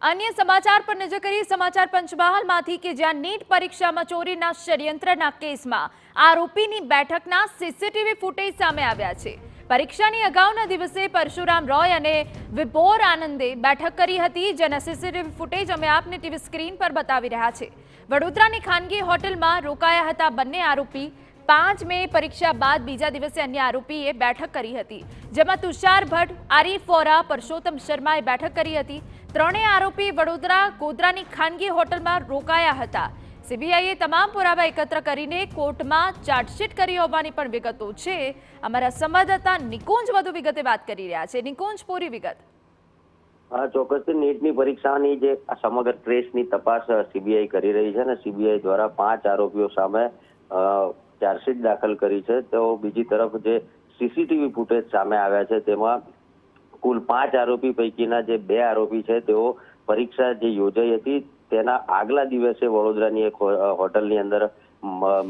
अन्य समाचार पर नजर करिए। समाचार पंचमहालमांथी કે જ્યાં નીટ પરીક્ષામાં ચોરીના ષડયંત્રના કેસમાં આરોપીની બેઠકના સીસીટીવી ફૂટેજ સામે આવ્યા છે। પરીક્ષાની અગાઉના દિવસે પરશુરામ રોય અને વિભોર આનંદે બેઠક કરી હતી, જેના સીસીટીવી ફૂટેજ અમે આપને ટીવી સ્ક્રીન પર બતાવી રહ્યા છે। વડોદરાની ખાનગી હોટલમાં રોકાયા હતા બંને આરોપી। 5 મે પરીક્ષા બાદ બીજા દિવસે અન્ય આરોપીએ બેઠક કરી હતી, જેમાં તુષાર ભટ્ટ, આરીફ વોરા, પરસોત્તમ શર્માએ બેઠક કરી હતી। ત્રણેય આરોપી વડોદરા ગોધરાની ખાનગી હોટલમાં રોકાયા હતા। સીબીઆઈએ તમામ પુરાવા એકત્ર કરીને કોર્ટમાં ચાર્જશીટ કરી હોવાની પણ વિગતો છે। અમારા સંવાદદાતા નિકુંજ વધુ વિગતે વાત કરી રહ્યા છે। નિકુંજ, પૂરી વિગત। ચોક્કસથી નીટની પરીક્ષાની જે સમગ્ર ટ્રેસની તપાસ સીબીઆઈ કરી રહી છે અને સીબીઆઈ દ્વારા 5 આરોપીઓ સામે ચાર્જશીટ દાખલ કરી છે। તો બીજી તરફ જે સીસીટીવી ફૂટેજ સામે આવ્યા છે તેમાં કુલ 5 આરોપી પૈકીના જે 2 આરોપી છે તેઓ પરીક્ષા જે યોજાઈ હતી તેના આગલા દિવસે વડોદરાની એક હોટલની અંદર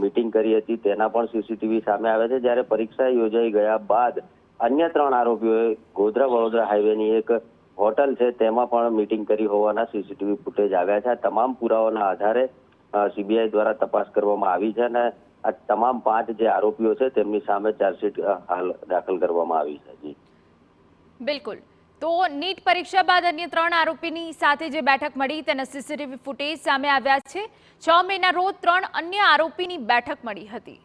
મીટિંગ કરી હતી, તેના પણ સીસીટીવી સામે આવ્યા છે। જ્યારે પરીક્ષા યોજાઈ ગયા બાદ અન્ય 3 આરોપીઓએ ગોધરા વડોદરા હાઈવેની એક હોટલ છે તેમાં પણ મીટિંગ કરી હોવાના સીસીટીવી ફૂટેજ આવ્યા છે। આ તમામ પુરાવાના આધારે સીબીઆઈ દ્વારા તપાસ કરવામાં આવી છે અને આ તમામ 5 જે આરોપીઓ છે તેમની સામે ચાર્જશીટ હાલ દાખલ કરવામાં આવી છે। જી બિલકુલ। તો નીટ પરીક્ષા બાદ અન્ય 3 આરોપીની સાથે જે બેઠક મળી તેના સીસીટીવી ફૂટેજ સામે આવ્યા છે। 6 મેના રોજ 3 અન્ય આરોપીની બેઠક મળી હતી।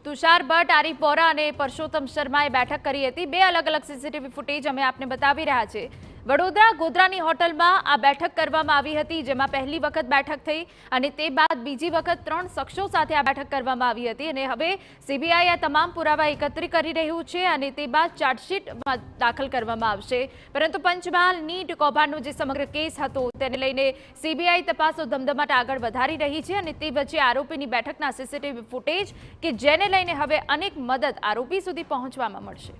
તુષાર ભટ્ટ, આરીફ વોરા અને પરસોત્તમ શર્માએ બેઠક કરી હતી। 2 અલગ અલગ સીસીટીવી ફૂટેજ અમે આપને બતાવી રહ્યા છે। વડોદરા ગોધરાની હોટલમાં આ બેઠક કરવામાં આવી હતી, જેમાં પહેલી વખત બેઠક થઈ અને તે બાદ બીજી વખત 3 શખ્સો સાથે આ બેઠક કરવામાં આવી હતી અને હવે સીબીઆઈ આ તમામ પુરાવા એકત્રિત કરી રહ્યું છે અને તે બાદ ચાર્જશીટ દાખલ કરવામાં આવશે। પરંતુ પંચમહાલ નીટ કૌભાંડનો જે સમગ્ર કેસ હતો તેને લઈને સીબીઆઈ તપાસો ધમધમાટ આગળ વધારી રહી છે અને તે વચ્ચે આરોપીની બેઠકના સીસીટીવી ફૂટેજ કે જેને લઈને હવે અનેક મદદ આરોપી સુધી પહોંચવામાં મળશે।